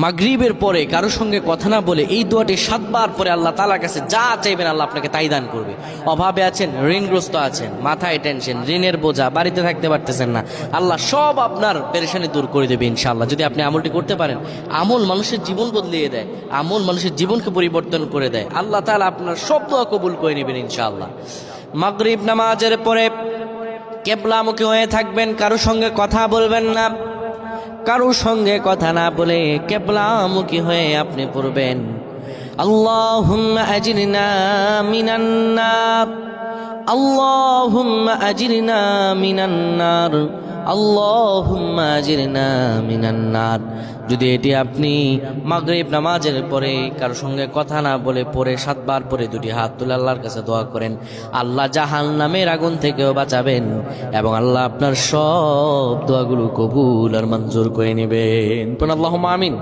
মাগরিবের পরে কারোর সঙ্গে কথা না বলে এই দোয়াটি 7 বার পরে আল্লাহ তাআলার কাছে যা চাইবেন আল্লাহ আপনাকে তাই দান করবে। অভাবে আছেন, ঋণগ্রস্ত আছেন, মাথায় টেনশন, ঋণের বোঝা, বাড়িতে থাকতে পারতেছেন না, আল্লাহ সব আপনার পেরেশানি দূর করে দেবে ইনশাআল্লাহ। যদি আপনি আমলটি করতে পারেন, আমল মানুষের জীবন বদলিয়ে দেয়, আমল মানুষের জীবনকে পরিবর্তন করে দেয়। আল্লাহ তাআলা আপনার সব দোয়া কবুল করে নেবেন ইনশাআল্লাহ। মাগরিব নামাজের পরে কিবলামুখী হয়ে থাকবেন, কারোর সঙ্গে কথা বলবেন না, কারোর সঙ্গে কথা না বলে কিবলামুখী হয়ে আপনি পড়বেন আল্লাহুম্মা আজিরনা মিনান নার, আল্লাহুম্মা আজিরনা মিনান নার, আল্লাহুম্মা আজিরনা মিনান নার। যদি এটি আপনি মাগরিব নামাজের পরে কারোর সঙ্গে কথা না বলে পড়ে 7 বার পরে দুটি হাত তুলে আল্লাহর কাছে দোয়া করেন, আল্লাহ জাহান্নামের আগুন থেকেও বাঁচাবেন এবং আল্লাহ আপনার সব দোয়াগুলো কবুল আর মঞ্জুর করে নেবেন। আল্লাহুম্মা আমিন।